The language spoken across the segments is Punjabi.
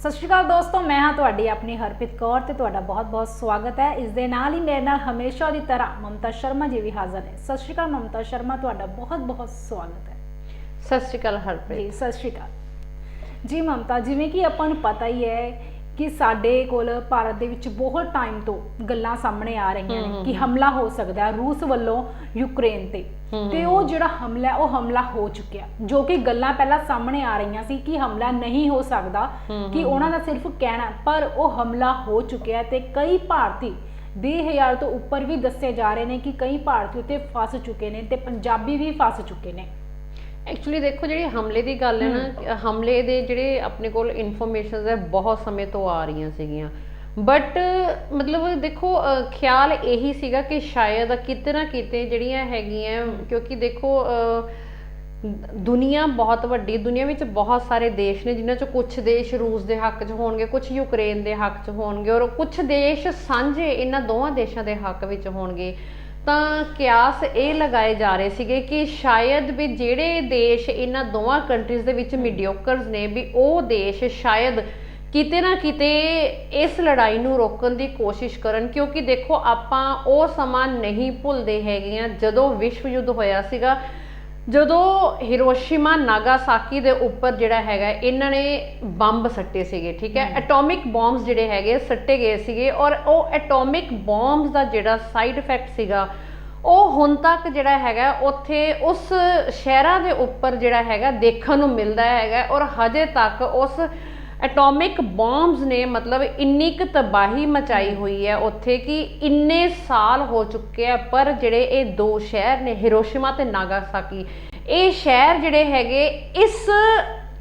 सत श्री अकाल दोस्तों, मैं हाँ तुहाडी अपनी हरप्रीत कौर ते तुहाडा बहुत बहुत स्वागत है। इस दे नाल ही मेरे नाल हमेशा की तरह ममता शर्मा जी भी हाज़र है। सत श्री अकाल ममता शर्मा, तुहाडा बहुत बहुत स्वागत है। सत श्री अकाल हरप्रीत जी, सत श्री अकाल जी। ममता, जिवें कि आपां नूं पता ही है कि साडे कोल भारत दे विच बहुत टाइम तो गल्लां सामने आ रही हैं कि हमला हो सकता है रूस वालों यूक्रेन ते ते वो जिहड़ा हमला है वो हमला हो चुकिया, जो कि गल्लां पहला सामने आ रही सी कि हमला नहीं हो सकता, कि उन्हां दा सिर्फ कहना, पर वो हमला हो चुकिया ते कई भारती 20,000 तो उपर भी दसे जा रहे हैं कि कई भारती उत्ते फस चुके हैं ते पंजाबी भी फस चुके हैं। एक्चुअली देखो जी हमले की गल है ना, हमले के जोड़े अपने को इनफॉर्मेशन है बहुत समय तो आ रही सीगियां, बट मतलब देखो ख्याल यही सीगा कि शायद किते ना किते जड़ियां हैगियां, क्योंकि देखो दुनिया बहुत वड्डी, दुनिया में बहुत सारे देश ने जिन्हां चों कुछ देश रूस के हक च होणगे, कुछ यूक्रेन के हक च होणगे और कुछ देश सांझे इन्हां दोवां देशों के हक विच होणगे। ਤਾਂ ਕਿਆਸ ਇਹ ਲਗਾਏ ਜਾ ਰਹੇ ਸੀਗੇ ਕਿ ਸ਼ਾਇਦ ਵੀ ਜਿਹੜੇ ਦੇਸ਼ ਇਹਨਾਂ ਦੋਵਾਂ ਕੰਟਰੀਜ਼ ਦੇ ਵਿੱਚ ਮੀਡੀਓਕਰਸ ਨੇ ਵੀ ਉਹ ਦੇਸ਼ ਸ਼ਾਇਦ ਕਿਤੇ ਨਾ ਕਿਤੇ ਇਸ ਲੜਾਈ ਨੂੰ ਰੋਕਣ ਦੀ ਕੋਸ਼ਿਸ਼ ਕਰਨ, ਕਿਉਂਕਿ ਦੇਖੋ ਆਪਾਂ ਉਹ ਸਮਾਂ ਨਹੀਂ ਭੁੱਲਦੇ ਹੈਗੇ ਆ ਜਦੋਂ ਵਿਸ਼ਵ ਯੁੱਧ ਹੋਇਆ ਸੀਗਾ, ਜਦੋਂ ਹਿਰੋਸ਼ੀਮਾ ਨਾਗਾਸਾਕੀ ਦੇ ਉੱਪਰ ਜਿਹੜਾ ਹੈਗਾ ਇਹਨਾਂ ਨੇ ਬੰਬ ਸੱਟੇ ਸੀਗੇ, ਠੀਕ ਹੈ, ਐਟੋਮਿਕ ਬੌਂਬਸ ਜਿਹੜੇ ਹੈਗੇ ਸੱਟੇ ਗਏ ਸੀਗੇ, ਔਰ ਉਹ ਐਟੋਮਿਕ ਬੌਂਬਸ ਦਾ ਜਿਹੜਾ ਸਾਈਡ ਇਫੈਕਟ ਸੀਗਾ ਉਹ ਹੁਣ ਤੱਕ ਜਿਹੜਾ ਹੈਗਾ ਉੱਥੇ ਉਸ ਸ਼ਹਿਰਾਂ ਦੇ ਉੱਪਰ ਜਿਹੜਾ ਹੈਗਾ ਦੇਖਣ ਨੂੰ ਮਿਲਦਾ ਹੈਗਾ, ਔਰ ਹਜੇ ਤੱਕ ਉਸ ਐਟੋਮਿਕ ਬੌਂਬਸ ਨੇ ਮਤਲਬ ਇੰਨੀ ਕੁ ਤਬਾਹੀ ਮਚਾਈ ਹੋਈ ਹੈ ਉੱਥੇ ਕਿ ਇੰਨੇ ਸਾਲ ਹੋ ਚੁੱਕੇ ਆ, ਪਰ ਜਿਹੜੇ ਇਹ ਦੋ ਸ਼ਹਿਰ ਨੇ ਹਿਰੋਸ਼ੀਮਾ ਤੇ ਨਾਗਾਸਾਕੀ, ਇਹ ਸ਼ਹਿਰ ਜਿਹੜੇ ਹੈਗੇ ਇਸ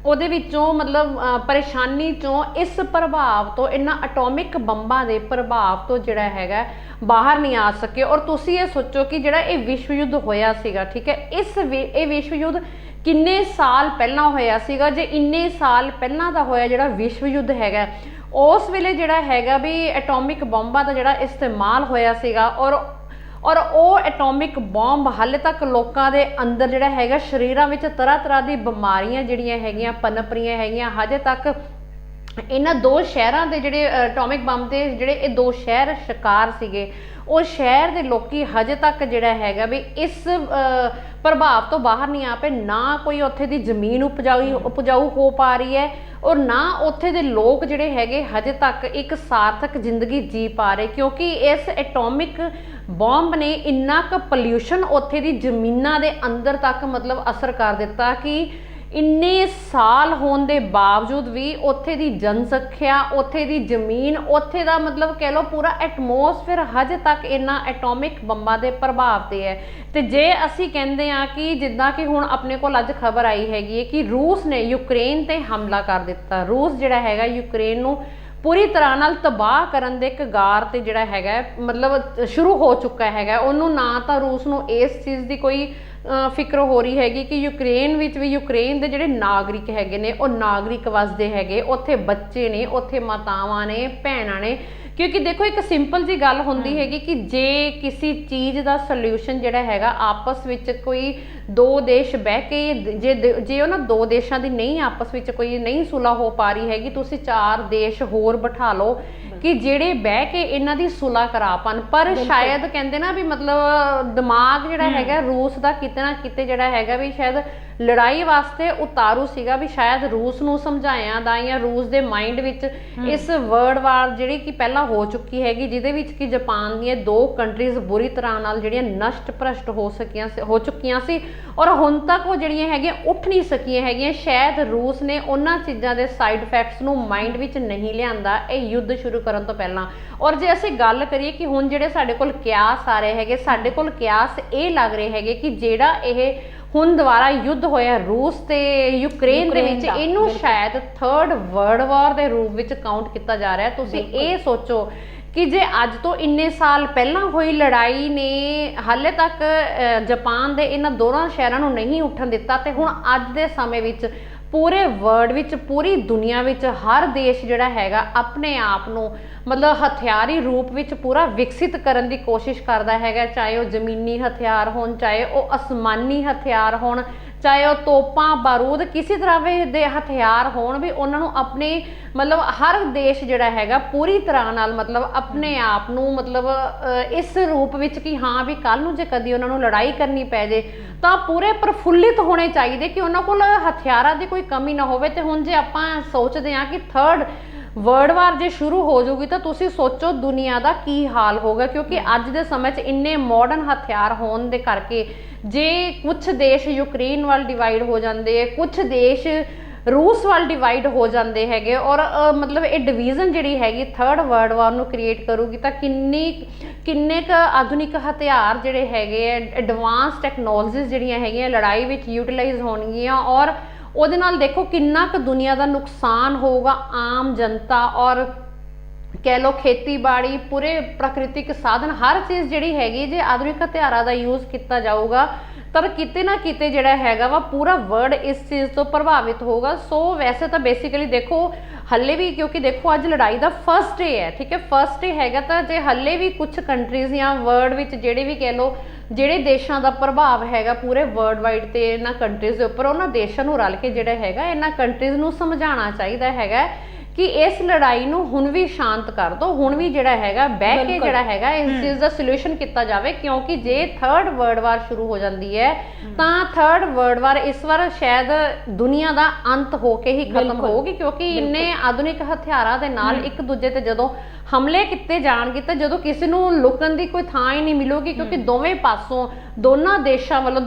ਉਹਦੇ ਵਿੱਚੋਂ ਮਤਲਬ ਪਰੇਸ਼ਾਨੀ ਚੋਂ, ਇਸ ਪ੍ਰਭਾਵ ਤੋਂ, ਇਹਨਾਂ ਐਟੋਮਿਕ ਬੰਬਾਂ ਦੇ ਪ੍ਰਭਾਵ ਤੋਂ ਜਿਹੜਾ ਹੈਗਾ ਬਾਹਰ ਨਹੀਂ ਆ ਸਕੇ। ਔਰ ਤੁਸੀਂ ਇਹ ਸੋਚੋ ਕਿ ਜਿਹੜਾ ਇਹ ਵਿਸ਼ਵ ਯੁੱਧ ਹੋਇਆ ਸੀਗਾ, ਠੀਕ ਹੈ, ਇਹ ਵਿਸ਼ਵ ਯੁੱਧ ਕਿੰਨੇ ਸਾਲ ਪਹਿਲਾਂ ਹੋਇਆ ਸੀਗਾ। ਜੇ ਇੰਨੇ ਸਾਲ ਪਹਿਲਾਂ ਦਾ ਹੋਇਆ ਜਿਹੜਾ ਵਿਸ਼ਵ ਯੁੱਧ ਹੈਗਾ, ਉਸ ਵੇਲੇ ਜਿਹੜਾ ਹੈਗਾ ਵੀ ਐਟੋਮਿਕ ਬੰਬਾਂ ਦਾ ਜਿਹੜਾ ਇਸਤੇਮਾਲ ਹੋਇਆ ਸੀਗਾ, ਔਰ ਉਹ ਐਟੋਮਿਕ ਬੰਬ ਹਾਲੇ ਤੱਕ ਲੋਕਾਂ ਦੇ ਅੰਦਰ ਜਿਹੜਾ ਹੈਗਾ ਸਰੀਰਾਂ ਵਿੱਚ ਤਰ੍ਹਾਂ ਤਰ੍ਹਾਂ ਦੀ ਬਿਮਾਰੀਆਂ ਜਿਹੜੀਆਂ ਹੈਗੀਆਂ ਪਨਪ ਰਹੀਆਂ ਹੈਗੀਆਂ। ਹਜੇ ਤੱਕ ਇਹਨਾਂ ਦੋ ਸ਼ਹਿਰਾਂ ਦੇ ਜਿਹੜੇ ਐਟੋਮਿਕ ਬੰਬ ਦੇ ਜਿਹੜੇ ਇਹ ਦੋ ਸ਼ਹਿਰ ਸ਼ਿਕਾਰ ਸੀਗੇ, ਉਹ ਸ਼ਹਿਰ ਦੇ ਲੋਕੀ ਹਜੇ ਤੱਕ ਜਿਹੜਾ ਹੈਗਾ ਵੀ ਇਸ ਪ੍ਰਭਾਵ ਤੋਂ ਬਾਹਰ ਨਹੀਂ ਆ ਪਏ। ਨਾ ਕੋਈ ਉੱਥੇ ਦੀ ਜ਼ਮੀਨ ਉਪਜਾਊ ਹੋ ਪਾ ਰਹੀ ਹੈ, ਔਰ ਨਾ ਉੱਥੇ ਦੇ ਲੋਕ ਜਿਹੜੇ ਹੈਗੇ ਹਜੇ ਤੱਕ ਇੱਕ ਸਾਰਥਕ ਜ਼ਿੰਦਗੀ ਜੀ ਪਾ ਰਹੇ, ਕਿਉਂਕਿ ਇਸ ਐਟੋਮਿਕ ਬੰਬ ਨੇ ਇੰਨਾ ਕੁ ਪੋਲਿਊਸ਼ਨ ਉੱਥੇ ਦੀ ਜ਼ਮੀਨਾਂ ਦੇ ਅੰਦਰ ਤੱਕ ਮਤਲਬ ਅਸਰ ਕਰ ਦਿੱਤਾ ਕਿ ਇੰਨੇ ਸਾਲ ਹੋਣ ਦੇ ਬਾਵਜੂਦ ਵੀ ਉੱਥੇ ਦੀ ਜਨਸੰਖਿਆ, ਉੱਥੇ ਦੀ ਜ਼ਮੀਨ, ਉੱਥੇ ਦਾ ਮਤਲਬ ਕਹਿ ਲਓ ਪੂਰਾ ਐਟਮੋਸਫੇਅਰ ਹਜੇ ਤੱਕ ਇਹਨਾਂ ਐਟੋਮਿਕ ਬੰਬਾਂ ਦੇ ਪ੍ਰਭਾਵ 'ਤੇ ਹੈ। ਤੇ ਜੇ ਅਸੀਂ ਕਹਿੰਦੇ ਹਾਂ ਕਿ ਜਿੱਦਾਂ ਕਿ ਹੁਣ ਆਪਣੇ ਕੋਲ ਅੱਜ ਖਬਰ ਆਈ ਹੈਗੀ ਹੈ ਕਿ ਰੂਸ ਨੇ ਯੂਕਰੇਨ 'ਤੇ ਹਮਲਾ ਕਰ ਦਿੱਤਾ, ਰੂਸ ਜਿਹੜਾ ਹੈਗਾ ਯੂਕਰੇਨ ਨੂੰ ਪੂਰੀ ਤਰ੍ਹਾਂ ਨਾਲ ਤਬਾਹ ਕਰਨ ਦੇ ਕਗਾਰ 'ਤੇ ਜਿਹੜਾ ਹੈਗਾ ਮਤਲਬ ਸ਼ੁਰੂ ਹੋ ਚੁੱਕਾ ਹੈਗਾ। ਉਹਨੂੰ ਨਾ ਤਾਂ ਰੂਸ ਨੂੰ ਇਸ ਚੀਜ਼ ਦੀ ਕੋਈ ਫਿਕਰ ਹੋ ਰਹੀ ਹੈਗੀ ਕਿ ਯੂਕਰੇਨ ਵਿੱਚ ਵੀ ਯੂਕਰੇਨ ਦੇ ਜਿਹੜੇ ਨਾਗਰਿਕ ਹੈਗੇ ਨੇ ਉਹ ਨਾਗਰਿਕ ਵਸਦੇ ਹੈਗੇ, ਉੱਥੇ ਬੱਚੇ ਨੇ, ਉੱਥੇ ਮਾਤਾਵਾਂ ਨੇ, ਭੈਣਾਂ ਨੇ, ਕਿਉਂਕਿ ਦੇਖੋ ਇੱਕ ਸਿੰਪਲ ਜੀ ਗੱਲ ਹੁੰਦੀ ਹੈਗੀ ਕਿ ਜੇ ਕਿਸੇ ਚੀਜ਼ ਦਾ ਸੋਲਿਊਸ਼ਨ ਜਿਹੜਾ ਹੈਗਾ ਆਪਸ ਵਿੱਚ ਕੋਈ ਦੋ ਦੇਸ਼ ਬਹਿ ਕੇ ਜੇ ਉਹਨਾਂ ਦੋ ਦੇਸ਼ਾਂ ਦੀ ਨਹੀਂ ਆਪਸ ਵਿੱਚ ਕੋਈ ਨਹੀਂ ਸੁਲ੍ਹਾ ਹੋ ਪਾ ਰਹੀ ਹੈਗੀ, ਤੁਸੀਂ ਚਾਰ ਦੇਸ਼ ਹੋਰ ਬਿਠਾ ਲਓ ਕਿ ਜਿਹੜੇ ਬਹਿ ਕੇ ਇਹਨਾਂ ਦੀ ਸੁਲ੍ਹਾ ਕਰਾ ਪਾਣ। ਪਰ ਸ਼ਾਇਦ ਕਹਿੰਦੇ ਨਾ ਵੀ ਮਤਲਬ ਦਿਮਾਗ ਜਿਹੜਾ ਹੈਗਾ ਰੂਸ ਦਾ ਕਿਤੇ ਨਾ ਕਿਤੇ ਜਿਹੜਾ ਹੈਗਾ ਵੀ ਸ਼ਾਇਦ ਲੜਾਈ ਵਾਸਤੇ ਉਤਾਰੂ ਸੀਗਾ, ਵੀ ਸ਼ਾਇਦ ਰੂਸ ਨੂੰ ਸਮਝਾਇਆ ਦਾ ਜਾਂ ਰੂਸ ਦੇ ਮਾਈਂਡ ਵਿੱਚ ਇਸ ਵਰਲਡ ਵਾਰ ਜਿਹੜੀ ਕਿ ਪਹਿਲਾਂ ਹੋ ਚੁੱਕੀ ਹੈਗੀ, ਜਿਹਦੇ ਵਿੱਚ ਕਿ ਜਾਪਾਨ ਦੀਆਂ ਦੋ ਕੰਟਰੀਜ਼ ਬੁਰੀ ਤਰ੍ਹਾਂ ਨਾਲ ਜਿਹੜੀਆਂ ਨਸ਼ਟ ਭ੍ਰਸ਼ਟ ਹੋ ਚੁੱਕੀਆਂ ਸੀ, ਔਰ ਹੁਣ ਤੱਕ ਉਹ ਜਿਹੜੀਆਂ ਹੈਗੀਆਂ ਉੱਠ ਨਹੀਂ ਸਕੀਆਂ ਹੈਗੀਆਂ। ਸ਼ਾਇਦ ਰੂਸ ਨੇ ਉਹਨਾਂ ਚੀਜ਼ਾਂ ਦੇ ਸਾਈਡ ਇਫੈਕਟਸ ਨੂੰ ਮਾਈਂਡ ਵਿੱਚ ਨਹੀਂ ਲਿਆਂਦਾ ਇਹ ਯੁੱਧ ਸ਼ੁਰੂ ਕਰਨ ਤੋਂ ਪਹਿਲਾਂ। ਔਰ ਜੇ ਅਸੀਂ ਗੱਲ ਕਰੀਏ ਕਿ ਹੁਣ ਜਿਹੜੇ ਸਾਡੇ ਕੋਲ ਕਿਆਸ ਆ ਰਹੇ ਹੈਗੇ, ਸਾਡੇ ਕੋਲ ਕਿਆਸ ਇਹ ਲੱਗ ਰਹੇ ਹੈਗੇ ਕਿ ਜਿਹੜਾ ਇਹ ਹੁਣ ਦੁਬਾਰਾ ਯੁੱਧ ਹੋਇਆ ਰੂਸ ਤੇ ਯੂਕਰੇਨ ਦੇ ਵਿੱਚ, ਇਹਨੂੰ ਸ਼ਾਇਦ ਥਰਡ ਵਰਲਡ ਵਾਰ ਦੇ ਰੂਪ ਵਿੱਚ ਕਾਊਂਟ ਕੀਤਾ ਜਾ ਰਿਹਾ। ਤੁਸੀਂ ਇਹ ਸੋਚੋ ਕਿ ਜੇ ਅੱਜ ਤੋਂ ਇੰਨੇ ਸਾਲ ਪਹਿਲਾਂ ਹੋਈ ਲੜਾਈ ਨੇ ਹਾਲੇ ਤੱਕ ਜਾਪਾਨ ਦੇ ਇਹਨਾਂ ਦੋਨਾਂ ਸ਼ਹਿਰਾਂ ਨੂੰ ਨਹੀਂ ਉੱਠਣ ਦਿੱਤਾ, ਤੇ ਹੁਣ ਅੱਜ ਦੇ ਸਮੇਂ ਵਿੱਚ ਪੂਰੇ ਵਰਲਡ ਵਿੱਚ, ਪੂਰੀ ਦੁਨੀਆ ਵਿੱਚ ਹਰ ਦੇਸ਼ ਜਿਹੜਾ ਹੈਗਾ ਆਪਣੇ ਆਪ ਨੂੰ ਮਤਲਬ ਹਥਿਆਰੀ ਰੂਪ ਵਿੱਚ ਪੂਰਾ ਵਿਕਸਿਤ ਕਰਨ ਦੀ ਕੋਸ਼ਿਸ਼ ਕਰਦਾ ਹੈਗਾ, ਚਾਹੇ ਉਹ ਜ਼ਮੀਨੀ ਹਥਿਆਰ ਹੋਣ, ਚਾਹੇ ਉਹ ਅਸਮਾਨੀ ਹਥਿਆਰ ਹੋਣ, ਚਾਹੇ ਉਹ ਤੋਪਾਂ ਬਾਰੂਦ ਕਿਸੇ ਤਰ੍ਹਾਂ ਦੇ ਹਥਿਆਰ ਹੋਣ ਵੀ ਉਹਨਾਂ ਨੂੰ ਆਪਣੇ ਮਤਲਬ ਹਰ ਦੇਸ਼ ਜਿਹੜਾ ਹੈਗਾ ਪੂਰੀ ਤਰ੍ਹਾਂ ਨਾਲ ਮਤਲਬ ਆਪਣੇ ਆਪ ਨੂੰ ਮਤਲਬ ਇਸ ਰੂਪ ਵਿੱਚ ਕਿ ਹਾਂ ਵੀ ਕੱਲ ਨੂੰ ਜੇ ਕਦੀ ਉਹਨਾਂ ਨੂੰ ਲੜਾਈ ਕਰਨੀ ਪੈ ਜੇ ਤਾਂ ਪੂਰੇ ਪ੍ਰਫੁੱਲਿਤ ਹੋਣੇ ਚਾਹੀਦੇ ਕਿ ਉਹਨਾਂ ਕੋਲ ਹਥਿਆਰਾਂ ਦੀ ਕੋਈ ਕਮੀ ਨਾ ਹੋਵੇ। ਤੇ ਹੁਣ ਜੇ ਆਪਾਂ ਸੋਚਦੇ ਹਾਂ ਕਿ ਥਰਡ ਵਰਲਡ ਵਾਰ ਜੇ ਸ਼ੁਰੂ ਹੋ ਜਾਊਗੀ ਤਾਂ ਤੁਸੀਂ ਸੋਚੋ ਦੁਨੀਆ ਦਾ ਕੀ ਹਾਲ ਹੋਗਾ, ਕਿਉਂਕਿ ਅੱਜ ਦੇ ਸਮੇਂ 'ਚ ਇੰਨੇ ਮਾਡਰਨ ਹਥਿਆਰ ਹੋਣ ਦੇ ਕਰਕੇ ਜੇ ਕੁਝ ਦੇਸ਼ ਯੂਕਰੇਨ ਵੱਲ ਡਿਵਾਈਡ ਹੋ ਜਾਂਦੇ ਹੈ, ਕੁਝ ਦੇਸ਼ ਰੂਸ ਵੱਲ ਡਿਵਾਈਡ ਹੋ ਜਾਂਦੇ ਹੈਗੇ ਔਰ ਮਤਲਬ ਇਹ ਡਿਵੀਜ਼ਨ ਜਿਹੜੀ ਹੈਗੀ ਥਰਡ ਵਰਲਡ ਵਾਰ ਨੂੰ ਕ੍ਰੀਏਟ ਕਰੂਗੀ ਤਾਂ ਕਿੰਨੇ ਕੁ ਆਧੁਨਿਕ ਹਥਿਆਰ ਜਿਹੜੇ ਹੈਗੇ ਆ, ਐਡਵਾਂਸ ਟੈਕਨੋਲੋਜੀਜ਼ ਜਿਹੜੀਆਂ ਹੈਗੀਆਂ ਲੜਾਈ ਵਿੱਚ ਯੂਟਿਲਾਈਜ਼ ਹੋਣਗੀਆਂ ਔਰ ਉਹਦੇ ਨਾਲ ਦੇਖੋ ਕਿੰਨਾ ਕੁ ਦੁਨੀਆ ਦਾ ਨੁਕਸਾਨ ਹੋਊਗਾ ਆਮ ਜਨਤਾ ਔਰ ਕਹਿ ਲਓ ਖੇਤੀਬਾੜੀ ਪੂਰੇ ਪ੍ਰਾਕ੍ਰਿਤਿਕ ਸਾਧਨ ਹਰ ਚੀਜ਼ ਜਿਹੜੀ ਹੈਗੀ ਜੇ ਆਧੁਨਿਕ ਹਥਿਆਰਾਂ ਦਾ ਯੂਜ਼ ਕੀਤਾ ਜਾਊਗਾ ਤਾਂ ਕਿਤੇ ਨਾ ਕਿਤੇ ਜਿਹੜਾ ਹੈਗਾ ਵਾ ਪੂਰਾ ਵਰਲਡ ਇਸ ਚੀਜ਼ ਤੋਂ ਪ੍ਰਭਾਵਿਤ ਹੋਊਗਾ। ਸੋ ਵੈਸੇ ਤਾਂ ਬੇਸਿਕਲੀ ਦੇਖੋ ਹੱਲੇ ਵੀ ਕਿਉਂਕਿ ਦੇਖੋ ਅੱਜ ਲੜਾਈ ਦਾ ਫਸਟ ਡੇ ਹੈ, ਠੀਕ ਹੈ, ਫਸਟ ਡੇ ਹੈਗਾ ਤਾਂ ਜੇ ਹੱਲੇ ਵੀ ਕੁਝ ਕੰਟਰੀਜ਼ ਜਾਂ ਵਰਲਡ ਵਿੱਚ ਜਿਹੜੇ ਵੀ ਕਹਿ ਲਓ ਜਿਹੜੇ ਦੇਸ਼ਾਂ ਦਾ ਪ੍ਰਭਾਵ ਹੈਗਾ ਪੂਰੇ ਵਰਲਡ ਵਾਈਡ ਤੇ ਇਹਨਾਂ ਕੰਟਰੀਜ਼ ਦੇ ਉੱਪਰ ਉਹਨਾਂ ਦੇਸ਼ਾਂ ਨੂੰ ਰਲ ਕੇ ਜਿਹੜਾ ਹੈਗਾ ਇਹਨਾਂ ਕੰਟਰੀਜ਼ ਨੂੰ ਸਮਝਾਉਣਾ ਚਾਹੀਦਾ ਹੈਗਾ ਕਿ ਇਸ ਲੜਾਈ ਨੂੰ ਹੁਣ ਵੀ ਸ਼ਾਂਤ ਕਰ ਦਿਓ, ਹੁਣ ਵੀ ਜਿਹੜਾ ਹੈਗਾ ਬਹਿ ਕੇ ਜਿਹੜਾ ਹੈਗਾ ਇਸ ਚੀਜ਼ ਦਾ ਸੋਲੂਸ਼ਨ ਕੀਤਾ ਜਾਵੇ ਕਿਉਂਕਿ ਜੇ ਥਰਡ ਵਰਲਡ ਵਾਰ ਸ਼ੁਰੂ ਹੋ ਜਾਂਦੀ ਹੈ ਤਾਂ ਥਰਡ ਵਰਲਡ ਵਾਰ ਇਸ ਵਾਰ ਸ਼ਾਇਦ ਦੁਨੀਆ ਦਾ ਅੰਤ ਹੋ ਕੇ ਹੀ ਖਤਮ ਹੋਊਗੀ ਕਿਉਂਕਿ ਇੰਨੇ ਆਧੁਨਿਕ ਹਥਿਆਰਾਂ ਦੇ ਨਾਲ ਇੱਕ ਦੂਜੇ ਤੇ ਜਦੋਂ ਹਮਲੇ ਕੀਤੇ ਜਾਣਗੇ ਤਾਂ ਜਦੋਂ ਕਿਸੇ ਨੂੰ ਲੁਕਣ ਦੀ ਕੋਈ ਥਾਂ ਹੀ ਨਹੀਂ ਮਿਲੂਗੀ ਕਿਉਂਕਿ ਦੋਵੇਂ ਪਾਸੋਂ ਦੋਨਾਂ ਦੇਸ਼ਾਂ ਵੱਲੋਂ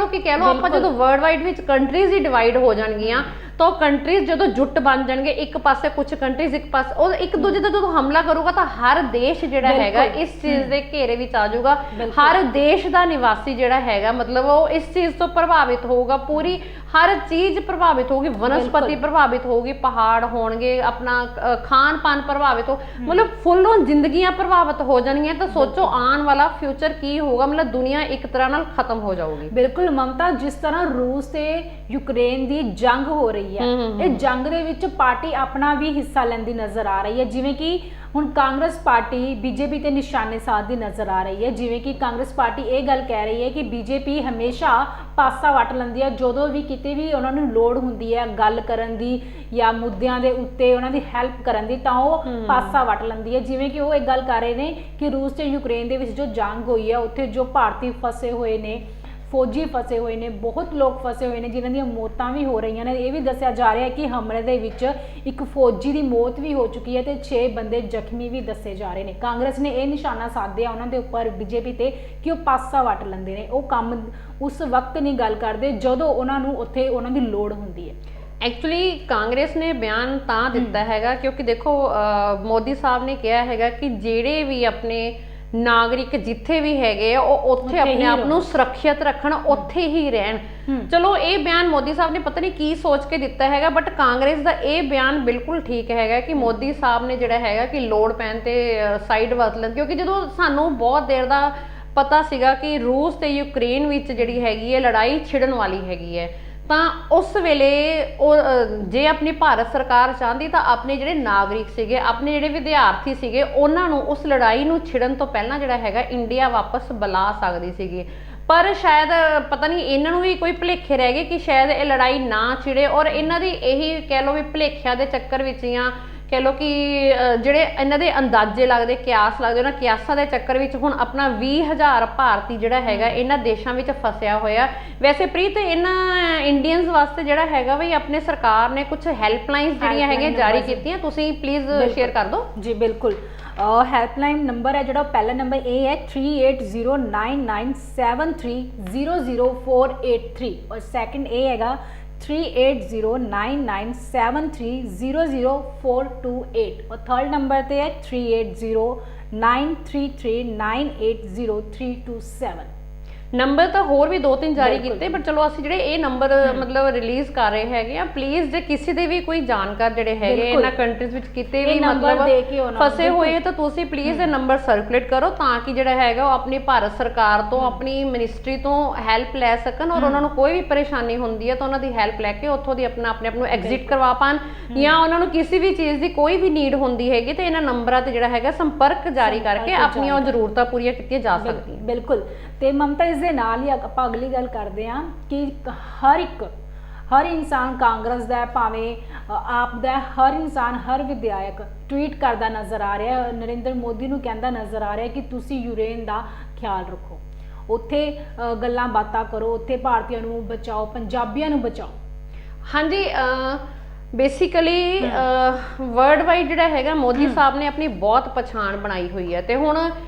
ਕੀ ਕਹਿ ਲਓ ਆਪਾਂ ਜਦੋਂ ਵਰਲਡ ਵਾਈਡ ਵਿੱਚ ਕੰਟਰੀਜ਼ ਹੀ ਡਿਵਾਈਡ ਹੋ ਜਾਣਗੀਆਂ ਤਾਂ ਉਹ ਕੰਟਰੀਜ਼ ਜਦੋਂ ਜੁੱਟ ਬਣ ਜਾਣਗੇ ਇੱਕ ਪਾਸੇ ਕੁਝ ਕੰਟਰੀਜ਼ ਇੱਕ ਪਾਸੇ ਉਹ ਇੱਕ ਦੂਜੇ ਤੇ ਜਦੋਂ ਹਮਲਾ ਕਰੂਗਾ ਤਾਂ ਹਰ ਦੇਸ਼ ਜਿਹੜਾ ਹੈਗਾ ਇਸ ਚੀਜ਼ ਦੇ ਘੇਰੇ ਵਿੱਚ ਆ ਜਾਊਗਾ। ਹਰ ਦੇਸ਼ ਦਾ ਨਿਵਾਸੀ ਜਿਹੜਾ ਹੈਗਾ ਮਤਲਬ ਉਹ ਇਸ ਚੀਜ਼ ਤੋਂ ਪ੍ਰਭਾਵਿਤ ਹੋਊਗਾ, ਪੂਰੀ ਹਰ ਚੀਜ਼ ਪ੍ਰਭਾਵਿਤ ਹੋਊਗੀ, ਵਨਸਪਤੀ ਪ੍ਰਭਾਵਿਤ ਹੋਊਗੀ, ਪਹਾੜ ਹੋਣਗੇ, ਆਪਣਾ ਖਾਣ ਪਾਨ ਪ੍ਰਭਾਵਿਤ ਹੋ ਮਤਲਬ ਫੁੱਲ ਔਨ ਜ਼ਿੰਦਗੀਆਂ ਪ੍ਰਭਾਵਿਤ ਹੋ ਜਾਣਗੀਆਂ। ਤਾਂ ਸੋਚੋ ਆਉਣ ਵਾਲਾ ਫਿਊਚਰ ਕੀ ਹੋਊਗਾ, ਮਤਲਬ ਦੁਨੀਆ ਇੱਕ ਤਰ੍ਹਾਂ ਨਾਲ ਖਤਮ ਹੋ ਜਾਊਗੀ। ਬਿਲਕੁਲ ਮਮਤਾ, ਜਿਸ ਤਰ੍ਹਾਂ ਰੂਸ ਤੇ ਯੂਕਰੇਨ ਦੀ ਜੰਗ ਹੋ ਰਹੀ ਹੈ ਇਹ ਜੰਗ ਦੇ ਵਿੱਚ ਪਾਰਟੀ ਆਪਣਾ ਵੀ ਹਿੱਸਾ ਲੈਂਦੀ ਨਜ਼ਰ ਆ ਰਹੀ ਹੈ, ਜਿਵੇਂ ਕਿ ਹੁਣ ਕਾਂਗਰਸ ਪਾਰਟੀ ਬੀਜੇਪੀ ਤੇ ਨਿਸ਼ਾਨੇ ਸਾਧਦੀ ਨਜ਼ਰ ਆ ਰਹੀ ਹੈ। ਜਿਵੇਂ ਕਿ ਕਾਂਗਰਸ ਪਾਰਟੀ ਇਹ ਗੱਲ ਕਹਿ ਰਹੀ ਹੈ ਕਿ ਬੀਜੇਪੀ ਹਮੇਸ਼ਾ ਪਾਸਾ ਵੱਟ ਲੈਂਦੀ ਹੈ ਜਦੋਂ ਵੀ ਕਿਤੇ ਵੀ ਉਹਨਾਂ ਨੂੰ ਲੋੜ ਹੁੰਦੀ ਹੈ ਗੱਲ ਕਰਨ ਦੀ ਜਾਂ ਮੁੱਦਿਆਂ ਦੇ ਉੱਤੇ ਉਹਨਾਂ ਦੀ ਹੈਲਪ ਕਰਨ ਦੀ ਤਾਂ ਉਹ ਪਾਸਾ ਵੱਟ ਲੈਂਦੀ ਹੈ। ਜਿਵੇਂ ਕਿ ਉਹ ਇੱਕ ਗੱਲ ਕਰ ਰਹੇ ਨੇ ਕਿ ਰੂਸ ਤੇ ਯੂਕਰੇਨ ਦੇ ਵਿੱਚ ਜੋ ਜੰਗ ਹੋਈ ਹੈ ਉੱਥੇ ਜੋ ਭਾਰਤੀ ਫਸੇ ਹੋਏ ਨੇ, ਫੌਜੀ ਫਸੇ ਹੋਏ ਨੇ, ਬਹੁਤ ਲੋਕ ਫਸੇ ਹੋਏ ਨੇ ਜਿਨ੍ਹਾਂ ਦੀਆਂ ਮੌਤਾਂ ਵੀ ਹੋ ਰਹੀਆਂ ਨੇ। ਇਹ ਵੀ ਦੱਸਿਆ ਜਾ ਰਿਹਾ ਹੈ ਕਿ ਹਮਲੇ ਦੇ ਵਿੱਚ ਇੱਕ ਫੌਜੀ ਦੀ ਮੌਤ ਵੀ ਹੋ ਚੁੱਕੀ ਹੈ ਤੇ 6 ਬੰਦੇ ਜ਼ਖਮੀ ਵੀ ਦੱਸੇ ਜਾ ਰਹੇ ਨੇ। ਕਾਂਗਰਸ ਨੇ ਇਹ ਨਿਸ਼ਾਨਾ ਸਾਧਿਆ ਉਹਨਾਂ ਦੇ ਉੱਪਰ ਬੀਜੇਪੀ ਤੇ ਕਿ ਉਹ ਪਾਸਾ ਵੱਟ ਲੈਂਦੇ ਨੇ, ਉਹ ਕੰਮ ਉਸ ਵਕਤ ਨਹੀਂ ਗੱਲ ਕਰਦੇ ਜਦੋਂ ਉਹਨਾਂ ਨੂੰ ਉੱਥੇ ਉਹਨਾਂ ਦੀ ਲੋੜ ਹੁੰਦੀ ਹੈ। ਐਕਚੁਅਲੀ ਕਾਂਗਰਸ ਨੇ ਬਿਆਨ ਤਾਂ ਦਿੱਤਾ ਹੈਗਾ ਕਿਉਂਕਿ ਦੇਖੋ ਮੋਦੀ ਸਾਹਿਬ ਨੇ ਕਿਹਾ ਹੈਗਾ ਕਿ ਜਿਹੜੇ ਵੀ ਆਪਣੇ ਨਾਗਰਿਕ ਜਿੱਥੇ ਵੀ ਹੈਗੇ ਆ ਉਹ ਉੱਥੇ ਆਪਣੇ ਆਪ ਨੂੰ ਸੁਰੱਖਿਅਤ ਰੱਖਣ, ਉੱਥੇ ਹੀ ਰਹਿਣ। ਚਲੋ ਇਹ ਬਿਆਨ ਮੋਦੀ ਸਾਹਿਬ ਨੇ ਪਤਾ ਨਹੀਂ ਕੀ ਸੋਚ ਕੇ ਦਿੱਤਾ ਹੈਗਾ ਬਟ ਕਾਂਗਰਸ ਦਾ ਇਹ ਬਿਆਨ ਬਿਲਕੁਲ ਠੀਕ ਹੈਗਾ ਕਿ ਮੋਦੀ ਸਾਹਿਬ ਨੇ ਜਿਹੜਾ ਹੈਗਾ ਕਿ ਲੋੜ ਪੈਣ ਤੇ ਸਾਈਡ ਵਰਤ ਲੈਣ ਕਿਉਂਕਿ ਜਦੋਂ ਸਾਨੂੰ ਬਹੁਤ ਦੇਰ ਦਾ ਪਤਾ ਸੀਗਾ ਕਿ ਰੂਸ ਤੇ ਯੂਕਰੇਨ ਵਿੱਚ ਜਿਹੜੀ ਹੈਗੀ ਹੈ ਲੜਾਈ ਛਿੜਨ ਵਾਲੀ ਹੈਗੀ ਹੈ ਤਾਂ ਉਸ ਵੇਲੇ ਉਹ ਜੇ ਆਪਣੀ ਭਾਰਤ ਸਰਕਾਰ ਚਾਹੁੰਦੀ ਤਾਂ ਆਪਣੇ ਜਿਹੜੇ ਨਾਗਰਿਕ ਸੀਗੇ, ਆਪਣੇ ਜਿਹੜੇ ਵਿਦਿਆਰਥੀ ਸੀਗੇ ਉਹਨਾਂ ਨੂੰ ਉਸ ਲੜਾਈ ਨੂੰ ਛਿੜਨ ਤੋਂ ਪਹਿਲਾਂ ਜਿਹੜਾ ਹੈਗਾ ਇੰਡੀਆ ਵਾਪਸ ਬੁਲਾ ਸਕਦੀ ਸੀਗੀ। ਪਰ ਸ਼ਾਇਦ ਪਤਾ ਨਹੀਂ ਇਹਨਾਂ ਨੂੰ ਵੀ ਕੋਈ ਭੁਲੇਖੇ ਰਹਿ ਗਏ ਕਿ ਸ਼ਾਇਦ ਇਹ ਲੜਾਈ ਨਾ ਛਿੜੇ ਔਰ ਇਹਨਾਂ ਦੀ ਇਹੀ ਕਹਿ ਲਓ ਵੀ ਭੁਲੇਖਿਆਂ ਦੇ ਚੱਕਰ ਵਿੱਚ ਜਾਂ ਕਹਿ ਲਓ ਕਿ ਜਿਹੜੇ ਇਹਨਾਂ ਦੇ ਅੰਦਾਜ਼ੇ ਲੱਗਦੇ, ਕਿਆਸ ਲੱਗਦੇ, ਉਹਨਾਂ ਕਿਆਸਾਂ ਦੇ ਚੱਕਰ ਵਿੱਚ ਹੁਣ ਆਪਣਾ 20,000 ਭਾਰਤੀ ਜਿਹੜਾ ਹੈਗਾ ਇਹਨਾਂ ਦੇਸ਼ਾਂ ਵਿੱਚ ਫਸਿਆ ਹੋਇਆ। ਵੈਸੇ ਪ੍ਰੀਤ ਇਹਨਾਂ ਇੰਡੀਅਨਸ ਵਾਸਤੇ ਜਿਹੜਾ ਹੈਗਾ ਵੀ ਆਪਣੇ ਸਰਕਾਰ ਨੇ ਕੁਝ ਹੈਲਪਲਾਈਨਸ ਜਿਹੜੀਆਂ ਹੈਗੀਆਂ ਜਾਰੀ ਕੀਤੀਆਂ, ਤੁਸੀਂ ਪਲੀਜ਼ ਸ਼ੇਅਰ ਕਰ ਦਿਓ। ਜੀ ਬਿਲਕੁਲ, ਹੈਲਪਲਾਈਨ ਨੰਬਰ ਹੈ ਜਿਹੜਾ ਪਹਿਲਾ ਨੰਬਰ ਇਹ ਹੈ 380997300483 ਔਰ ਸੈਕੰਡ ਇਹ ਹੈਗਾ 380997300428 और थर्ड नंबर पे है 380933980327। ਨੰਬਰ ਤਾਂ ਹੋਰ ਵੀ 2-3 ਜਾਰੀ ਕੀਤੇ ਪਰ ਚਲੋ ਅਸੀਂ ਜਿਹੜੇ ਇਹ ਨੰਬਰ ਮਤਲਬ ਰਿਲੀਜ਼ ਕਰ ਰਹੇ ਹੈਗੇ ਆ ਪਲੀਜ਼ ਜੇ ਕਿਸੇ ਦੇ ਵੀ ਕੋਈ ਜਾਣਕਾਰ ਜਿਹੜੇ ਹੈਗੇ ਇਹਨਾਂ ਕੰਟਰੀਜ਼ ਵਿੱਚ ਕਿਤੇ ਵੀ ਮਤਲਬ ਫਸੇ ਹੋਏ ਤਾਂ ਤੁਸੀਂ ਪਲੀਜ਼ ਇਹ ਨੰਬਰ ਸਰਕੂਲੇਟ ਕਰੋ ਤਾਂ ਕਿ ਜਿਹੜਾ ਹੈਗਾ ਉਹ ਆਪਣੀ ਭਾਰਤ ਸਰਕਾਰ ਤੋਂ ਆਪਣੀ ਮਿਨਿਸਟਰੀ ਤੋਂ ਹੈਲਪ ਲੈ ਸਕਣ ਔਰ ਉਹਨਾਂ ਨੂੰ ਕੋਈ ਵੀ ਪਰੇਸ਼ਾਨੀ ਹੁੰਦੀ ਹੈ ਤਾਂ ਉਹਨਾਂ ਦੀ ਹੈਲਪ ਲੈ ਕੇ ਉੱਥੋਂ ਦੀ ਆਪਣੇ ਆਪ ਨੂੰ ਐਗਜ਼ਿਟ ਕਰਵਾ ਪਾਣ ਜਾਂ ਉਹਨਾਂ ਨੂੰ ਕਿਸੇ ਵੀ ਚੀਜ਼ ਦੀ ਕੋਈ ਵੀ ਨੀਡ ਹੁੰਦੀ ਹੈਗੀ ਤੇ ਇਹਨਾਂ ਨੰਬਰਾਂ ਤੇ ਜਿਹੜਾ ਹੈਗਾ ਸੰਪਰਕ ਜਾਰੀ ਕਰਕੇ ਆਪਣੀਆਂ ਉਹ ਜ਼ਰੂਰਤਾਂ ਪੂਰੀਆਂ ਕੀਤੀਆਂ ਜਾ ਸਕਦੀਆਂ। ਬਿਲਕੁਲ ਤੇ ਮਮਤਾ ਇਸ ਦੇ ਨਾਲ ਹੀ ਆਪਾਂ ਅਗਲੀ ਗੱਲ ਕਰਦੇ ਹਾਂ ਕਿ ਹਰ ਇਨਸਾਨ ਕਾਂਗਰਸ ਦਾ ਹੈ, ਭਾਵੇਂ ਆਪ ਦਾ ਹੈ, ਹਰ ਇਨਸਾਨ, ਹਰ ਵਿਧਾਇਕ ਟਵੀਟ ਕਰਦਾ ਨਜ਼ਰ ਆ ਰਿਹਾ, ਨਰਿੰਦਰ ਮੋਦੀ ਨੂੰ ਕਹਿੰਦਾ ਨਜ਼ਰ ਆ ਰਿਹਾ ਕਿ ਤੁਸੀਂ ਯੂਕਰੇਨ ਦਾ ਖਿਆਲ ਰੱਖੋ, ਉੱਥੇ ਗੱਲਾਂ ਬਾਤਾਂ ਕਰੋ, ਉੱਥੇ ਭਾਰਤੀਆਂ ਨੂੰ ਬਚਾਓ, ਪੰਜਾਬੀਆਂ ਨੂੰ ਬਚਾਓ। ਹਾਂਜੀ, ਬੇਸਿਕਲੀ ਵਰਲਡ ਵਾਈਡ ਜਿਹੜਾ ਹੈਗਾ ਮੋਦੀ ਸਾਹਿਬ ਨੇ ਆਪਣੀ ਬਹੁਤ ਪਛਾਣ ਬਣਾਈ ਹੋਈ ਹੈ। ਤੇ ਹੁਣ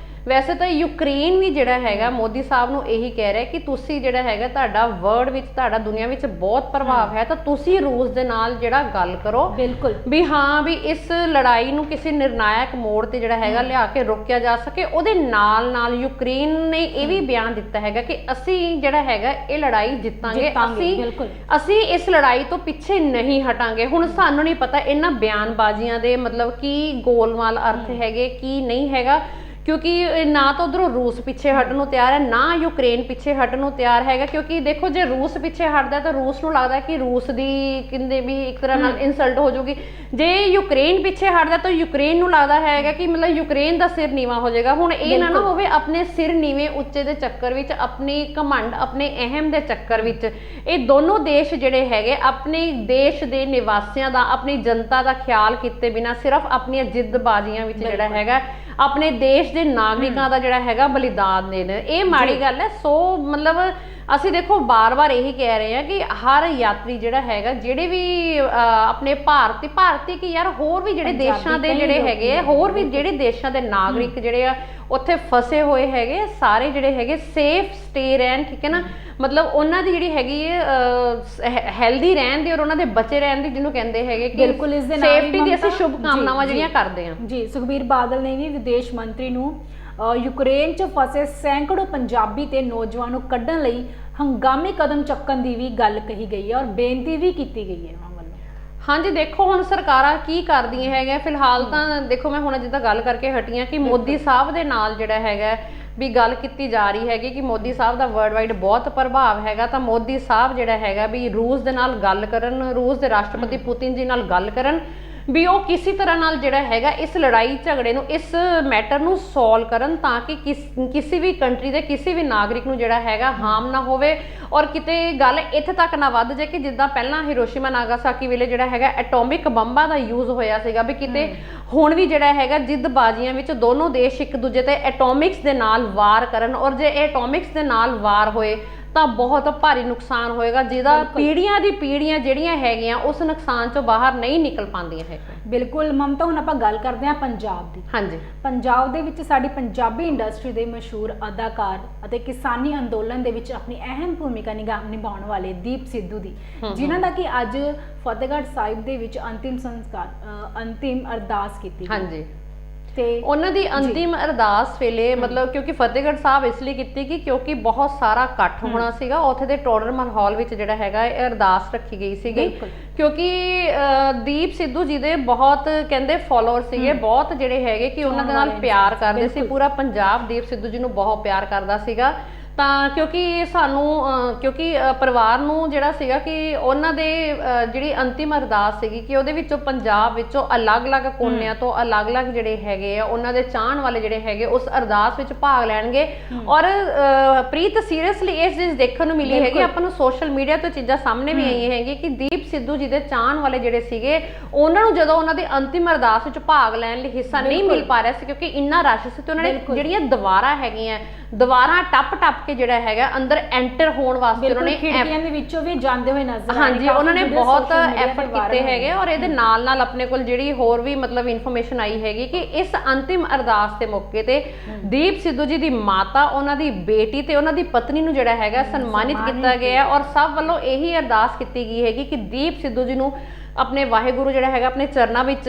ਵੈਸੇ ਤਾਂ ਯੂਕਰੇਨ ਵੀ ਜਿਹੜਾ ਹੈਗਾ ਮੋਦੀ ਸਾਹਿਬ ਨੂੰ ਇਹੀ ਕਹਿ ਰਿਹਾ ਕਿ ਤੁਸੀਂ ਜਿਹੜਾ ਹੈਗਾ ਤੁਹਾਡਾ ਵਰਲਡ ਵਿੱਚ, ਤੁਹਾਡਾ ਦੁਨੀਆ ਵਿੱਚ ਬਹੁਤ ਪ੍ਰਭਾਵ ਹੈ, ਤਾਂ ਤੁਸੀਂ ਰੂਸ ਦੇ ਨਾਲ ਜਿਹੜਾ ਗੱਲ ਕਰੋ, ਬਿਲਕੁਲ ਵੀ ਹਾਂ ਵੀ ਇਸ ਲੜਾਈ ਨੂੰ ਕਿਸੇ ਨਿਰਣਾਇਕ ਮੋੜ ਤੇ ਜਿਹੜਾ ਹੈਗਾ ਲਿਆ ਕੇ ਰੋਕਿਆ ਜਾ ਸਕੇ। ਉਹਦੇ ਨਾਲ ਨਾਲ ਯੂਕਰੇਨ ਨੇ ਇਹ ਵੀ ਬਿਆਨ ਦਿੱਤਾ ਹੈਗਾ ਕਿ ਅਸੀਂ ਜਿਹੜਾ ਹੈਗਾ ਇਹ ਲੜਾਈ ਜਿੱਤਾਂਗੇ, ਅਸੀਂ ਇਸ ਲੜਾਈ ਤੋਂ ਪਿੱਛੇ ਨਹੀਂ ਹਟਾਂਗੇ। ਹੁਣ ਸਾਨੂੰ ਨਹੀਂ ਪਤਾ ਇਹਨਾਂ ਬਿਆਨਬਾਜ਼ੀਆਂ ਦੇ ਮਤਲਬ ਕੀ ਗੋਲਮਾਲ ਅਰਥ ਹੈਗੇ, ਕੀ ਨਹੀਂ ਹੈਗਾ, ਕਿਉਂਕਿ ਨਾ ਤਾਂ ਉਧਰੋਂ ਰੂਸ ਪਿੱਛੇ ਹਟਣ ਨੂੰ ਤਿਆਰ ਹੈ, ਨਾ ਯੂਕਰੇਨ ਪਿੱਛੇ ਹਟਣ ਨੂੰ ਤਿਆਰ ਹੈਗਾ। ਕਿਉਂਕਿ ਦੇਖੋ, ਜੇ ਰੂਸ ਪਿੱਛੇ ਹਟਦਾ ਤਾਂ ਰੂਸ ਨੂੰ ਲੱਗਦਾ ਕਿ ਰੂਸ ਦੀ ਕਹਿੰਦੇ ਵੀ ਇੱਕ ਤਰ੍ਹਾਂ ਨਾਲ ਇਨਸਲਟ ਹੋ ਜਾਊਗੀ, ਜੇ ਯੂਕਰੇਨ ਪਿੱਛੇ ਹਟਦਾ ਤਾਂ ਯੂਕਰੇਨ ਨੂੰ ਲੱਗਦਾ ਹੈਗਾ ਕਿ ਮਤਲਬ ਯੂਕਰੇਨ ਦਾ ਸਿਰ ਨੀਵਾ ਹੋ ਜਾਏਗਾ। ਹੁਣ ਇਹ ਨਾ ਹੋਵੇ ਆਪਣੇ ਸਿਰ ਨੀਵੇਂ ਉੱਚੇ ਦੇ ਚੱਕਰ ਵਿੱਚ, ਆਪਣੀ ਘਮੰਡ, ਆਪਣੇ ਅਹਿਮ ਦੇ ਚੱਕਰ ਵਿੱਚ ਇਹ ਦੋਨੋਂ ਦੇਸ਼ ਜਿਹੜੇ ਹੈਗੇ ਆਪਣੇ ਦੇਸ਼ ਦੇ ਨਿਵਾਸੀਆਂ ਦਾ, ਆਪਣੀ ਜਨਤਾ ਦਾ ਖਿਆਲ ਕੀਤੇ ਬਿਨਾਂ ਸਿਰਫ ਆਪਣੀਆਂ ਜਿੱਦਬਾਜ਼ੀਆਂ ਵਿੱਚ ਜਿਹੜਾ ਹੈਗਾ ਆਪਣੇ ਦੇਸ਼ ਦੇ ਨਾਗਰਿਕਾਂ ਦਾ ਜਿਹੜਾ ਹੈਗਾ ਬਲੀਦਾਨ ਦੇਣ, ਇਹ ਮਾੜੀ ਗੱਲ ਹੈ। ਸੋ ਮਤਲਬ ਅਸੀਂ ਦੇਖੋ ਬਾਰ-ਬਾਰ ਇਹੀ ਕਹਿ ਰਹੇ ਹਾਂ ਕਿ ਹਰ ਯਾਤਰੀ ਜਿਹੜਾ ਹੈਗਾ, ਜਿਹੜੇ ਵੀ ਆਪਣੇ ਭਾਰਤੀ ਕੀ ਯਾਰ ਹੋਰ ਵੀ ਜਿਹੜੇ ਦੇਸ਼ਾਂ ਦੇ ਜਿਹੜੇ ਹੈਗੇ, ਹੋਰ ਵੀ ਜਿਹੜੇ ਦੇਸ਼ਾਂ ਦੇ ਨਾਗਰਿਕ ਜਿਹੜੇ ਆ ਉੱਥੇ ਫਸੇ ਹੋਏ ਹੈਗੇ, ਸਾਰੇ ਜਿਹੜੇ ਹੈਗੇ ਸੇਫ ਸਟੇ ਰਹਿਣ, ਠੀਕ ਹੈ ਨਾ, ਮਤਲਬ ਉਹਨਾਂ ਦੀ ਜਿਹੜੀ ਹੈਗੀ ਹੈ ਹੈਲਦੀ ਰਹਿਣ ਦੀ ਔਰ ਉਹਨਾਂ ਦੇ ਬਚੇ ਰਹਿਣ ਦੀ, ਜਿਹਨੂੰ ਕਹਿੰਦੇ ਹੈਗੇ ਕਿ ਬਿਲਕੁਲ ਇਸ ਦੇ ਨਾਲ ਸੇਫਟੀ ਦੀ ਅਸੀਂ ਸ਼ੁਭ ਕਾਮਨਾਵਾਂ ਜਿਹੜੀਆਂ ਕਰਦੇ ਹਾਂ। ਜੀ, ਸੁਖਬੀਰ ਬਾਦਲ ਨੇ ਵੀ ਵਿਦੇਸ਼ ਮੰਤਰੀ ਨੂੰ ਯੂਕਰੇਨ 'ਚ ਫਸੇ ਸੈਂਕੜੋ ਪੰਜਾਬੀ ਤੇ ਨੌਜਵਾਨ ਨੂੰ ਕੱਢਣ ਲਈ ਹੰਗਾਮੀ ਕਦਮ ਚੱਕਣ ਦੀ ਵੀ ਗੱਲ ਕਹੀ ਗਈ ਹੈ ਔਰ ਬੇਨਤੀ ਵੀ ਕੀਤੀ ਗਈ ਹੈ ਉਹਨਾਂ ਵੱਲੋਂ। ਹਾਂਜੀ, ਦੇਖੋ ਹੁਣ ਸਰਕਾਰਾਂ ਕੀ ਕਰਦੀਆਂ ਹੈਗੀਆਂ ਫਿਲਹਾਲ ਤਾਂ ਦੇਖੋ, ਮੈਂ ਹੁਣ ਜਿੱਦਾਂ ਗੱਲ ਕਰਕੇ ਹਟੀ ਹਾਂ ਕਿ ਮੋਦੀ ਸਾਹਿਬ ਦੇ ਨਾਲ ਜਿਹੜਾ ਹੈਗਾ ਵੀ ਗੱਲ ਕੀਤੀ ਜਾ ਰਹੀ ਹੈਗੀ ਕਿ ਮੋਦੀ ਸਾਹਿਬ ਦਾ ਵਰਲਡ ਵਾਈਡ ਬਹੁਤ ਪ੍ਰਭਾਵ ਹੈਗਾ, ਤਾਂ ਮੋਦੀ ਸਾਹਿਬ ਜਿਹੜਾ ਹੈਗਾ ਵੀ ਰੂਸ ਦੇ ਨਾਲ ਗੱਲ ਕਰਨ, ਰੂਸ ਦੇ ਰਾਸ਼ਟਰਪਤੀ ਪੁਤਿਨ ਜੀ ਨਾਲ ਗੱਲ ਕਰਨ, ਵੀ ਉਹ ਕਿਸੇ ਤਰ੍ਹਾਂ ਨਾਲ ਜਿਹੜਾ ਹੈਗਾ ਇਸ ਲੜਾਈ ਝਗੜੇ ਨੂੰ, ਇਸ ਮੈਟਰ ਨੂੰ ਸੋਲਵ ਕਰਨ, ਤਾਂ ਕਿ ਕਿਸੇ ਵੀ ਕੰਟਰੀ ਦੇ ਕਿਸੇ ਵੀ ਨਾਗਰਿਕ ਨੂੰ ਜਿਹੜਾ ਹੈਗਾ ਹਾਰਮ ਨਾ ਹੋਵੇ ਔਰ ਕਿਤੇ ਗੱਲ ਇੱਥੇ ਤੱਕ ਨਾ ਵੱਧ ਜਾਏ ਕਿ ਜਿੱਦਾਂ ਪਹਿਲਾਂ ਹਿਰੋਸ਼ੀਮਾ ਨਾਗਾਸਾਕੀ ਵੇਲੇ ਜਿਹੜਾ ਹੈਗਾ ਐਟੋਮਿਕ ਬੰਬਾਂ ਦਾ ਯੂਜ਼ ਹੋਇਆ ਸੀਗਾ, ਵੀ ਕਿਤੇ ਹੁਣ ਵੀ ਜਿਹੜਾ ਹੈਗਾ ਜਿੱਦਬਾਜ਼ੀਆਂ ਵਿੱਚ ਦੋਨੋਂ ਦੇਸ਼ ਇੱਕ ਦੂਜੇ ਤੇ ਐਟੋਮਿਕਸ ਦੇ ਨਾਲ ਵਾਰ ਕਰਨ, ਔਰ ਜੇ ਐਟੋਮਿਕਸ ਦੇ ਨਾਲ ਵਾਰ ਹੋਏ ਤਾਂ ਬਹੁਤ ਭਾਰੀ ਨੁਕਸਾਨ ਹੋਏਗਾ, ਜਿਹਦਾ ਪੀੜ੍ਹੀਆਂ ਦੀ ਪੀੜ੍ਹੀਆਂ ਜਿਹੜੀਆਂ ਹੈਗੀਆਂ ਉਸ ਨੁਕਸਾਨ ਚੋਂ ਬਾਹਰ ਨਹੀਂ ਨਿਕਲ ਪਾਉਂਦੀਆਂ ਹੈਗੀਆਂ। ਬਿਲਕੁਲ ਮਮਤਾ, ਹੁਣ ਆਪਾਂ ਗੱਲ ਕਰਦੇ ਹਾਂ ਪੰਜਾਬ ਦੀ। ਹਾਂਜੀ, ਪੰਜਾਬ ਦੇ ਵਿੱਚ ਸਾਡੀ ਪੰਜਾਬੀ ਇੰਡਸਟਰੀ ਦੇ ਮਸ਼ਹੂਰ ਅਦਾਕਾਰ ਅਤੇ ਕਿਸਾਨੀ ਅੰਦੋਲਨ ਦੇ ਵਿੱਚ ਆਪਣੀ ਅਹਿਮ ਭੂਮਿਕਾ ਨਿਭਾਉਣ ਵਾਲੇ ਦੀਪ ਸਿੱਧੂ ਦੀ, ਜਿਨ੍ਹਾਂ ਦਾ ਕਿ ਅੱਜ ਫਤਿਹਗੜ੍ਹ ਸਾਹਿਬ ਦੇ ਵਿੱਚ ਅੰਤਿਮ ਅਰਦਾਸ ਕੀਤੀ। ਹਾਂਜੀ, ਤੇ ਉਹਨਾਂ ਦੀ ਅੰਤਿਮ ਅਰਦਾਸ ਵੇਲੇ ਮਤਲਬ ਕਿਉਂਕਿ ਫਤਿਹਗੜ੍ਹ ਸਾਹਿਬ ਇਸ ਲਈ ਕੀਤੀ ਕਿ ਕਿਉਂਕਿ ਬਹੁਤ ਸਾਰਾ ਇਕੱਠ ਹੋਣਾ ਸੀਗਾ ਉੱਥੇ ਦੇ ਟੋਡਰ ਮਹਲ ਹਾਲ ਵਿੱਚ ਜਿਹੜਾ ਹੈਗਾ ਇਹ ਅਰਦਾਸ ਰੱਖੀ ਗਈ ਸੀਗੀ, ਕਿਉਂਕਿ ਦੀਪ ਸਿੱਧੂ ਜੀ ਦੇ ਬਹੁਤ ਕਹਿੰਦੇ ਫਾਲੋਅਰ ਸੀਗੇ, ਬਹੁਤ ਜਿਹੜੇ ਹੈਗੇ ਕਿ ਉਹਨਾਂ ਦੇ ਨਾਲ ਪਿਆਰ ਕਰਦੇ ਸੀ, ਪੂਰਾ ਪੰਜਾਬ ਦੀਪ ਸਿੱਧੂ ਜੀ ਨੂੰ ਬਹੁਤ ਪਿਆਰ ਕਰਦਾ ਸੀਗਾ। ਤਾਂ ਕਿਉਂਕਿ ਪਰਿਵਾਰ ਨੂੰ ਜਿਹੜਾ ਸੀਗਾ ਕਿ ਉਹਨਾਂ ਦੇ ਜਿਹੜੀ ਅੰਤਿਮ ਅਰਦਾਸ ਸੀਗੀ ਕਿ ਉਹਦੇ ਵਿੱਚੋਂ ਪੰਜਾਬ ਵਿੱਚੋਂ ਅਲੱਗ-ਅਲੱਗ ਕੋਨਿਆਂ ਤੋਂ ਅਲੱਗ-ਅਲੱਗ ਜਿਹੜੇ ਹੈਗੇ ਆ ਉਹਨਾਂ ਦੇ ਚਾਹਣ ਵਾਲੇ ਜਿਹੜੇ ਹੈਗੇ ਉਸ ਅਰਦਾਸ ਵਿੱਚ ਭਾਗ ਲੈਣਗੇ। ਔਰ ਪ੍ਰੀਤ ਸੀਰੀਅਸਲੀ ਇਸ ਚੀਜ਼ ਦੇਖਣ ਨੂੰ ਮਿਲੀ ਹੈਗੀ, ਆਪਾਂ ਨੂੰ ਸੋਸ਼ਲ ਮੀਡੀਆ ਤੋਂ ਚੀਜ਼ਾਂ ਸਾਹਮਣੇ ਵੀ ਆਈਆਂ ਹੈਗੀ ਕਿ ਦੀਪ ਸਿੱਧੂ ਜੀ ਦੇ ਚਾਹਣ ਵਾਲੇ ਜਿਹੜੇ ਸੀਗੇ ਉਹਨਾਂ ਨੂੰ ਜਦੋਂ ਉਹਨਾਂ ਦੇ ਅੰਤਿਮ ਅਰਦਾਸ ਵਿੱਚ ਭਾਗ ਲੈਣ ਲਈ ਹਿੱਸਾ ਨਹੀਂ ਮਿਲ ਪਾ ਰਿਹਾ ਸੀ ਕਿਉਂਕਿ ਇੰਨਾ ਰਸ਼ ਸੀ, ਤੇ ਉਹਨਾਂ ਨੇ ਜਿਹੜੀਆਂ ਦੀਵਾਰਾਂ ਟੱਪ ਕੇ ਜਿਹੜਾ ਹੈਗਾ ਅੰਦਰ ਐਂਟਰ ਹੋਣ ਵਾਸਤੇ ਉਹਨਾਂ ਨੇ ਖਿੜਕੀਆਂ ਦੇ ਵਿੱਚੋਂ ਵੀ ਜਾਂਦੇ ਹੋਏ ਨਜ਼ਰ ਆਏ। ਹਾਂਜੀ, ਉਹਨਾਂ ਨੇ ਬਹੁਤ ਐਫਰਟ ਕੀਤੇ ਹੈਗੇ ਔਰ ਇਹਦੇ ਨਾਲ ਆਪਣੇ ਕੋਲ ਜਿਹੜੀ ਹੋਰ ਵੀ ਮਤਲਬ ਇਨਫੋਰਮੇਸ਼ਨ ਆਈ ਹੈਗੀ ਕਿ ਇਸ ਅੰਤਿਮ ਅਰਦਾਸ ਦੇ ਮੌਕੇ ਤੇ ਦੀਪ ਸਿੱਧੂ ਜੀ ਦੀ ਮਾਤਾ, ਉਹਨਾਂ ਦੀ ਬੇਟੀ ਤੇ ਉਹਨਾਂ ਦੀ ਪਤਨੀ ਨੂੰ ਜਿਹੜਾ ਹੈਗਾ ਸਨਮਾਨਿਤ ਕੀਤਾ ਗਿਆ ਔਰ ਸਭ ਵੱਲੋਂ ਇਹੀ ਅਰਦਾਸ ਕੀਤੀ ਗਈ ਹੈਗੀ ਕਿ ਦੀਪ ਸਿੱਧੂ ਜੀ ਨੂੰ ਆਪਣੇ ਵਾਹਿਗੁਰੂ ਜਿਹੜਾ ਹੈਗਾ ਆਪਣੇ ਚਰਨਾਂ ਵਿੱਚ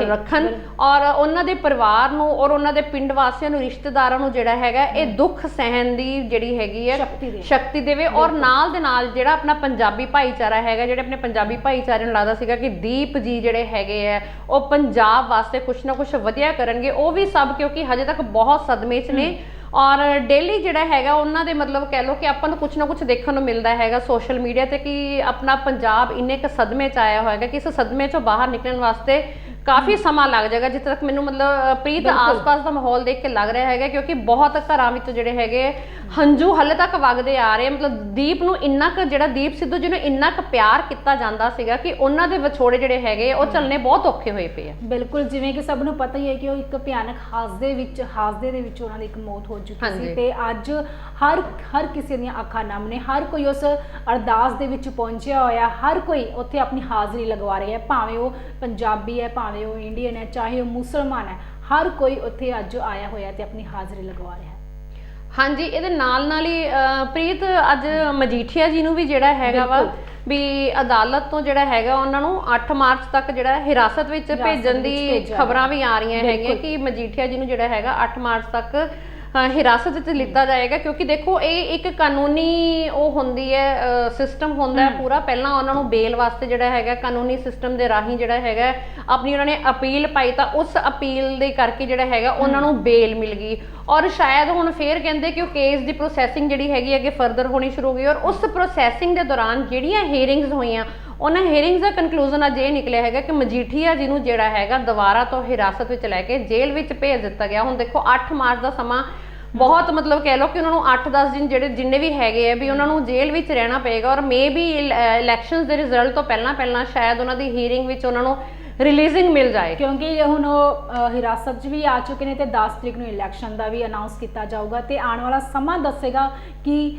ਰੱਖਣ ਔਰ ਉਹਨਾਂ ਦੇ ਪਰਿਵਾਰ ਨੂੰ ਔਰ ਉਹਨਾਂ ਦੇ ਪਿੰਡ ਵਾਸੀਆਂ ਨੂੰ, ਰਿਸ਼ਤੇਦਾਰਾਂ ਨੂੰ ਜਿਹੜਾ ਹੈਗਾ ਇਹ ਦੁੱਖ ਸਹਿਣ ਦੀ ਜਿਹੜੀ ਹੈਗੀ ਹੈ ਸ਼ਕਤੀ ਦੇਵੇ। ਔਰ ਨਾਲ ਦੇ ਨਾਲ ਜਿਹੜਾ ਆਪਣਾ ਪੰਜਾਬੀ ਭਾਈਚਾਰਾ ਹੈਗਾ, ਜਿਹੜੇ ਆਪਣੇ ਪੰਜਾਬੀ ਭਾਈਚਾਰੇ ਨੂੰ ਲੱਗਦਾ ਸੀਗਾ ਕਿ ਦੀਪ ਜੀ ਜਿਹੜੇ ਹੈਗੇ ਆ ਉਹ ਪੰਜਾਬ ਵਾਸਤੇ ਕੁਛ ਨਾ ਕੁਛ ਵਧੀਆ ਕਰਨਗੇ, ਉਹ ਵੀ ਸਭ ਕਿਉਂਕਿ ਹਜੇ ਤੱਕ ਬਹੁਤ ਸਦਮੇ 'ਚ ਨੇ ਔਰ ਡੇਲੀ ਜਿਹੜਾ ਹੈਗਾ ਉਹਨਾਂ ਦੇ ਮਤਲਬ ਕਹਿ ਲਓ ਕਿ ਆਪਾਂ ਨੂੰ ਕੁਛ ਨਾ ਕੁਛ ਦੇਖਣ ਨੂੰ ਮਿਲਦਾ ਹੈਗਾ ਸੋਸ਼ਲ ਮੀਡੀਆ ਤੇ ਕਿ ਆਪਣਾ ਪੰਜਾਬ ਇੰਨੇ ਕੁ ਸਦਮੇ 'ਚ ਆਇਆ ਹੋਏਗਾ ਕਿ ਇਸ ਸਦਮੇ 'ਚੋਂ ਬਾਹਰ ਨਿਕਲਣ ਵਾਸਤੇ ਕਾਫੀ ਸਮਾਂ ਲੱਗ ਜਾਏਗਾ, ਜਿੱਥੇ ਤੱਕ ਮੈਨੂੰ ਮਤਲਬ ਪ੍ਰੀਤ ਆਸ-ਪਾਸ ਦਾ ਮਾਹੌਲ ਦੇਖ ਕੇ ਲੱਗ ਰਿਹਾ ਹੈਗਾ, ਕਿਉਂਕਿ ਬਹੁਤ ਘਰਾਂ ਵਿੱਚ ਜਿਹੜੇ ਹੈਗੇ ਹੰਝੂ ਹਲੇ ਤੱਕ ਵਗਦੇ ਆ ਰਹੇ। ਮਤਲਬ ਦੀਪ ਨੂੰ ਇੰਨਾ ਕੁ, ਜਿਹੜਾ ਦੀਪ ਸਿੱਧੂ ਜੀ ਨੂੰ ਇੰਨਾ ਕੁ ਪਿਆਰ ਕੀਤਾ ਜਾਂਦਾ ਸੀਗਾ ਕਿ ਉਹਨਾਂ ਦੇ ਵਿਛੋੜੇ ਜਿਹੜੇ ਹੈਗੇ ਉਹ ਚੱਲਣੇ ਬਹੁਤ ਔਖੇ ਹੋਏ ਪਏ ਆ। ਬਿਲਕੁਲ, ਜਿਵੇਂ ਕਿ ਸਭ ਨੂੰ ਪਤਾ ਹੀ ਹੈ ਕਿ ਉਹ ਇੱਕ ਭਿਆਨਕ ਹਾਦਸੇ ਦੇ ਵਿੱਚ ਉਹਨਾਂ ਦੀ ਇੱਕ ਮੌਤ ਹੋ ਚੁੱਕੀ ਸੀ, ਤੇ ਅੱਜ ਹਰ ਕਿਸੇ ਦੀਆਂ ਅੱਖਾਂ ਨਮ ਨੇ, ਹਰ ਕੋਈ ਉਸ ਅਰਦਾਸ ਦੇ ਵਿੱਚ ਪਹੁੰਚਿਆ ਹੋਇਆ, ਹਰ ਕੋਈ ਉੱਥੇ ਆਪਣੀ ਹਾਜ਼ਰੀ ਲਗਵਾ ਰਿਹਾ ਹੈ, ਭਾਵੇਂ ਉਹ ਪੰਜਾਬੀ ਹੈ, ਭਾਵੇਂ ਉਹ ਇੰਡੀਅਨ ਹੈ, ਚਾਹੇ ਉਹ ਮੁਸਲਮਾਨ ਹੈ, ਹਰ ਕੋਈ ਉੱਥੇ ਅੱਜ ਆਇਆ ਹੋਇਆ ਤੇ ਆਪਣੀ ਹਾਜ਼ਰੀ ਲਗਵਾ ਰਿਹਾ ਹੈ। ਹਾਂਜੀ, ਇਹਦੇ ਨਾਲ ਹੀ ਪ੍ਰੀਤ ਅੱਜ ਮਜੀਠੀਆ ਜੀ ਨੂੰ ਵੀ ਜਿਹੜਾ ਹੈਗਾ ਵਾ ਵੀ ਅਦਾਲਤ ਤੋਂ ਜਿਹੜਾ ਹੈਗਾ ਉਹਨਾਂ ਨੂੰ 8 ਮਾਰਚ ਤੱਕ ਜਿਹੜਾ ਹਿਰਾਸਤ ਵਿੱਚ ਭੇਜਣ ਦੀ ਖਬਰਾਂ ਵੀ ਆ ਰਹੀਆਂ ਹੈਗੀਆਂ ਕਿ ਮਜੀਠੀਆ ਜੀ ਨੂੰ ਜਿਹੜਾ ਹੈਗਾ 8 ਮਾਰਚ ਤੱਕ ਹਿਰਾਸਤ ਵਿੱਚ ਲਿੱਤਾ ਜਾਏਗਾ, ਕਿਉਂਕਿ ਦੇਖੋ ਇਹ ਇੱਕ ਕਾਨੂੰਨੀ ਉਹ ਹੁੰਦੀ ਹੈ, ਸਿਸਟਮ ਹੁੰਦਾ ਹੈ ਪੂਰਾ। ਪਹਿਲਾਂ ਉਹਨਾਂ ਨੂੰ ਬੇਲ ਵਾਸਤੇ ਜਿਹੜਾ ਹੈਗਾ ਕਾਨੂੰਨੀ ਸਿਸਟਮ ਦੇ ਰਾਹੀਂ ਜਿਹੜਾ ਹੈਗਾ ਆਪਣੀ ਉਹਨਾਂ ਨੇ ਅਪੀਲ ਪਾਈ, ਤਾਂ ਉਸ ਅਪੀਲ ਦੇ ਕਰਕੇ ਜਿਹੜਾ ਹੈਗਾ ਉਹਨਾਂ ਨੂੰ ਬੇਲ ਮਿਲ ਗਈ। ਔਰ ਸ਼ਾਇਦ ਹੁਣ ਫੇਰ ਕਹਿੰਦੇ ਕਿ ਉਹ ਕੇਸ ਦੀ ਪ੍ਰੋਸੈਸਿੰਗ ਜਿਹੜੀ ਹੈਗੀ ਅੱਗੇ ਫਰਦਰ ਹੋਣੀ ਸ਼ੁਰੂ ਹੋ ਗਈ, ਔਰ ਉਸ ਪ੍ਰੋਸੈਸਿੰਗ ਦੇ ਦੌਰਾਨ ਜਿਹੜੀਆਂ ਹੀਅਰਿੰਗਸ ਹੋਈਆਂ ਉਹਨਾਂ ਹੀਅਰਿੰਗਸ ਦਾ ਕਨਕਲੂਜਨ ਅੱਜ ਇਹ ਨਿਕਲਿਆ ਹੈਗਾ ਕਿ ਮਜੀਠੀਆ ਜੀ ਨੂੰ ਜਿਹੜਾ ਹੈਗਾ ਦੁਬਾਰਾ ਤੋਂ ਹਿਰਾਸਤ ਵਿੱਚ ਲੈ ਕੇ ਜੇਲ੍ਹ ਵਿੱਚ ਭੇਜ ਦਿੱਤਾ ਗਿਆ। ਹੁਣ ਦੇਖੋ 8 ਮਾਰਚ ਦਾ ਸਮਾਂ ਬਹੁਤ ਮਤਲਬ ਕਹਿ ਲਓ ਕਿ ਉਹਨਾਂ ਨੂੰ 8-10 ਦਿਨ ਜਿਹੜੇ ਜਿੰਨੇ ਵੀ ਹੈਗੇ ਆ ਵੀ ਉਹਨਾਂ ਨੂੰ ਜੇਲ੍ਹ ਵਿੱਚ ਰਹਿਣਾ ਪਏਗਾ, ਔਰ ਮੇ ਬੀ ਇਲੈਕਸ਼ਨਸ ਦੇ ਰਿਜ਼ਲਟ ਤੋਂ ਪਹਿਲਾਂ ਸ਼ਾਇਦ ਉਹਨਾਂ ਦੀ ਹੀਅਰਿੰਗ ਵਿੱਚ ਉਹਨਾਂ ਨੂੰ ਰਿਲੀਜ਼ਿੰਗ ਮਿਲ ਜਾਏ, ਕਿਉਂਕਿ ਹੁਣ ਉਹ ਹਿਰਾਸਤ 'ਚ ਵੀ ਆ ਚੁੱਕੇ ਨੇ ਤੇ 10 ਤਰੀਕ ਨੂੰ ਇਲੈਕਸ਼ਨ ਦਾ ਵੀ ਅਨਾਉਂਸ ਕੀਤਾ ਜਾਊਗਾ, ਤੇ ਆਉਣ ਵਾਲਾ ਸਮਾਂ ਦੱਸੇਗਾ ਕਿ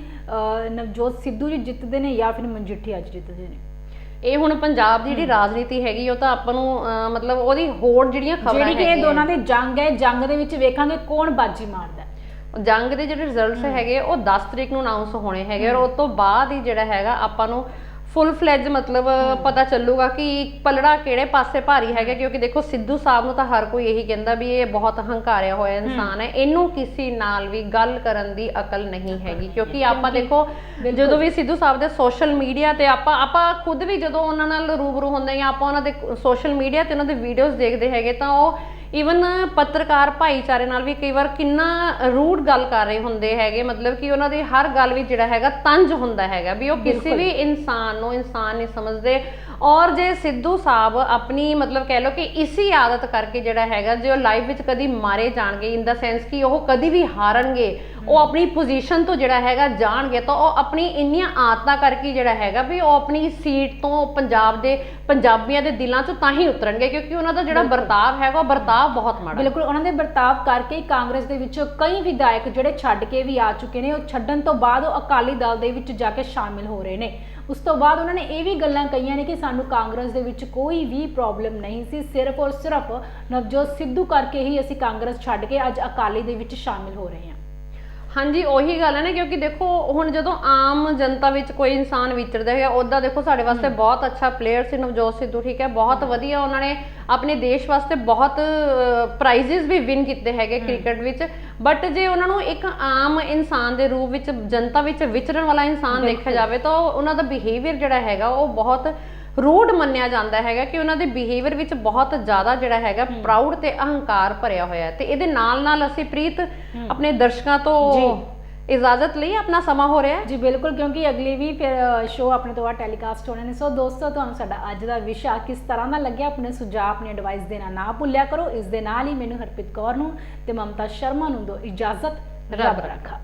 ਨਵਜੋਤ ਸਿੱਧੂ ਜੀ ਜਿੱਤਦੇ ਨੇ ਜਾਂ ਫਿਰ ਮਜੀਠੀਆ ਜੀ ਜਿੱਤਦੇ ਨੇ। ਇਹ ਹੁਣ ਪੰਜਾਬ ਦੀ ਜਿਹੜੀ ਰਾਜਨੀਤੀ ਹੈਗੀ ਉਹ ਤਾਂ ਆਪਾਂ ਨੂੰ ਮਤਲਬ ਉਹਦੀ ਹੋਰ ਜਿਹੜੀਆਂ ਖਬਰਾਂ ਜਿਹੜੀ ਕਿ ਇਹ ਦੋਨਾਂ ਦੀ ਜੰਗ ਹੈ, ਜੰਗ ਦੇ ਵਿੱਚ ਵੇਖਾਂਗੇ ਕੌਣ ਬਾਜੀ ਮਾਰਦਾ। ਜੰਗ ਦੇ ਜਿਹੜੇ ਰਿਜ਼ਲਟਸ ਹੈਗੇ ਉਹ 10 ਤਰੀਕ ਨੂੰ ਅਨਾਉਂਸ ਹੋਣੇ ਹੈਗੇ, ਔਰ ਉਸ ਤੋਂ ਬਾਅਦ ਹੀ ਜਿਹੜਾ ਹੈਗਾ ਆਪਾਂ ਨੂੰ ਫੁੱਲ ਫਲੈਜ ਮਤਲਬ ਪਤਾ ਚੱਲੂਗਾ ਕਿ ਪਲੜਾ ਕਿਹੜੇ ਪਾਸੇ ਭਾਰੀ ਹੈਗਾ। ਕਿਉਂਕਿ ਦੇਖੋ ਸਿੱਧੂ ਸਾਹਿਬ ਨੂੰ ਤਾਂ ਹਰ ਕੋਈ ਇਹੀ ਕਹਿੰਦਾ ਵੀ ਇਹ ਬਹੁਤ ਹੰਕਾਰਿਆ ਹੋਇਆ ਇਨਸਾਨ ਹੈ, ਇਹਨੂੰ ਕਿਸੇ ਨਾਲ ਵੀ ਗੱਲ ਕਰਨ ਦੀ ਅਕਲ ਨਹੀਂ ਹੈਗੀ। ਕਿਉਂਕਿ ਆਪਾਂ ਦੇਖੋ ਜਦੋਂ ਵੀ ਸਿੱਧੂ ਸਾਹਿਬ ਦੇ ਸੋਸ਼ਲ ਮੀਡੀਆ ਤੇ ਆਪਾਂ ਖੁਦ ਵੀ ਜਦੋਂ ਉਹਨਾਂ ਨਾਲ ਰੂਬਰੂ ਹੁੰਦੇ ਜਾਂ ਆਪਾਂ ਉਹਨਾਂ ਦੇ ਸੋਸ਼ਲ ਮੀਡੀਆ ਤੇ ਉਹਨਾਂ ਦੇ ਵੀਡੀਓਜ਼ ਦੇਖਦੇ ਹੈਗੇ ਤਾਂ ਉਹ ਈਵਨ ਪੱਤਰਕਾਰ ਭਾਈਚਾਰੇ ਨਾਲ ਵੀ ਕਈ ਵਾਰ ਕਿੰਨਾ ਰੂਡ ਗੱਲ ਕਰ ਰਹੇ ਹੁੰਦੇ ਹੈਗੇ, ਮਤਲਬ ਕਿ ਉਹਨਾਂ ਦੀ ਹਰ ਗੱਲ ਵਿੱਚ ਜਿਹੜਾ ਹੈਗਾ ਤੰਜ ਹੁੰਦਾ ਹੈਗਾ ਵੀ ਉਹ ਕਿਸੇ ਵੀ ਇਨਸਾਨ ਨੂੰ ਇਨਸਾਨ ਨਹੀਂ ਸਮਝਦੇ। ਔਰ ਜੇ ਸਿੱਧੂ ਸਾਹਿਬ ਆਪਣੀ ਮਤਲਬ ਕਹਿ ਲਓ ਕਿ ਇਸੀ ਆਦਤ ਕਰਕੇ ਜਿਹੜਾ ਹੈਗਾ ਜੇ ਉਹ ਲਾਈਫ ਵਿੱਚ ਕਦੀ ਮਾਰੇ ਜਾਣਗੇ, ਇਨ ਦਾ ਸੈਂਸ ਕਿ ਉਹ ਕਦੀ ਵੀ ਹਾਰਨਗੇ, ਉਹ ਆਪਣੀ ਪੋਜੀਸ਼ਨ ਤੋਂ ਜਿਹੜਾ ਹੈਗਾ ਜਾਣਗੇ, ਤਾਂ ਉਹ ਆਪਣੀ ਇੰਨੀਆਂ ਆਦਤਾਂ ਕਰਕੇ ਜਿਹੜਾ ਹੈਗਾ ਵੀ ਉਹ ਆਪਣੀ ਸੀਟ ਤੋਂ ਪੰਜਾਬੀਆਂ ਦੇ ਦਿਲਾਂ 'ਚੋਂ ਤਾਂ ਹੀ ਉਤਰਨਗੇ, ਕਿਉਂਕਿ ਉਹਨਾਂ ਦਾ ਜਿਹੜਾ ਵਰਤਾਵ ਹੈਗਾ ਉਹ ਵਰਤਾਵ ਬਹੁਤ ਮਾੜਾ। ਬਿਲਕੁਲ, ਉਹਨਾਂ ਦੇ ਵਰਤਾਵ ਕਰਕੇ ਕਾਂਗਰਸ ਦੇ ਵਿੱਚੋਂ ਕਈ ਵਿਧਾਇਕ ਜਿਹੜੇ ਛੱਡ ਕੇ ਵੀ ਆ ਚੁੱਕੇ ਨੇ, ਉਹ ਛੱਡਣ ਤੋਂ ਬਾਅਦ ਉਹ ਅਕਾਲੀ ਦਲ ਦੇ ਵਿੱਚ ਜਾ ਕੇ ਸ਼ਾਮਿਲ ਹੋ ਰਹੇ ਨੇ। ਉਸ ਤੋਂ ਬਾਅਦ ਉਹਨਾਂ ਨੇ ਇਹ ਵੀ ਗੱਲਾਂ ਕਹੀਆਂ ਨੇ ਕਿ ਸਾਨੂੰ ਕਾਂਗਰਸ ਦੇ ਵਿੱਚ ਕੋਈ ਵੀ ਪ੍ਰੋਬਲਮ ਨਹੀਂ ਸੀ, ਸਿਰਫ ਔਰ ਸਿਰਫ ਨਵਜੋਤ ਸਿੱਧੂ ਕਰਕੇ ਹੀ ਅਸੀਂ ਕਾਂਗਰਸ ਛੱਡ ਕੇ ਅੱਜ ਅਕਾਲੀ ਦੇ ਵਿੱਚ ਸ਼ਾਮਿਲ ਹੋ ਰਹੇ ਹਾਂ। ਹਾਂਜੀ, ਉਹੀ ਗੱਲ ਹੈ ਨਾ, ਕਿਉਂਕਿ ਦੇਖੋ ਹੁਣ ਜਦੋਂ ਆਮ ਜਨਤਾ ਵਿੱਚ ਕੋਈ ਇਨਸਾਨ ਵਿਚਰਦਾ ਹੈ, ਉਹਦਾ ਦੇਖੋ ਸਾਡੇ ਵਾਸਤੇ ਬਹੁਤ ਅੱਛਾ ਪਲੇਅਰ ਸੀ ਨਵਜੋਤ ਸਿੱਧੂ, ਠੀਕ ਹੈ, ਬਹੁਤ ਵਧੀਆ ਉਹਨਾਂ ਨੇ ਆਪਣੇ ਦੇਸ਼ ਵਾਸਤੇ ਬਹੁਤ ਪ੍ਰਾਈਜ਼ਸ ਵੀ ਵਿਨ ਕੀਤੇ ਹੈਗੇ ਕ੍ਰਿਕਟ ਵਿੱਚ। ਬਟ ਜੇ ਉਹਨਾਂ ਨੂੰ ਇੱਕ ਆਮ ਇਨਸਾਨ ਦੇ ਰੂਪ ਵਿੱਚ ਜਨਤਾ ਵਿੱਚ ਵਿਚਰਨ ਵਾਲਾ ਇਨਸਾਨ ਦੇਖਿਆ ਜਾਵੇ ਤਾਂ ਉਹਨਾਂ ਦਾ ਬਿਹੇਵੀਅਰ ਜਿਹੜਾ ਹੈਗਾ ਉਹ ਬਹੁਤ ਰੂਡ ਮੰਨਿਆ ਜਾਂਦਾ ਹੈਗਾ, ਕਿ ਉਹਨਾਂ ਦੇ ਬਿਹੇਵੀਅਰ ਵਿੱਚ ਬਹੁਤ ਜ਼ਿਆਦਾ ਜਿਹੜਾ ਹੈਗਾ ਪ੍ਰਾਊਡ ਤੇ ਅਹੰਕਾਰ ਭਰਿਆ ਹੋਇਆ ਹੈ। ਤੇ ਇਹਦੇ ਨਾਲ ਅਸੀਂ ਪ੍ਰੀਤ ਆਪਣੇ ਦਰਸ਼ਕਾਂ ਤੋਂ ਇਜਾਜ਼ਤ ਲਈ, ਆਪਣਾ ਸਮਾਂ ਹੋ ਰਿਹਾ ਜੀ। ਬਿਲਕੁਲ, ਕਿਉਂਕਿ ਅਗਲੀ ਵੀ ਫਿਰ ਸ਼ੋਅ ਆਪਣੇ ਤੋਂ ਟੈਲੀਕਾਸਟ ਹੋਣੇ ਨੇ। ਸੋ ਦੋਸਤੋ, ਤੁਹਾਨੂੰ ਸਾਡਾ ਅੱਜ ਦਾ ਵਿਸ਼ਾ ਕਿਸ ਤਰ੍ਹਾਂ ਦਾ ਲੱਗਿਆ, ਆਪਣੇ ਸੁਝਾਅ, ਆਪਣੀ ਐਡਵਾਈਸ ਦੇਣਾ ਨਾ ਭੁੱਲਿਆ ਕਰੋ। ਇਸ ਦੇ ਨਾਲ ਹੀ ਮੈਨੂੰ ਹਰਪ੍ਰੀਤ ਕੌਰ ਨੂੰ ਤੇ ਮਮਤਾ ਸ਼ਰਮਾ ਨੂੰ ਦੋ ਇਜਾਜ਼ਤ। ਰੱਬ ਰੱਖਾ।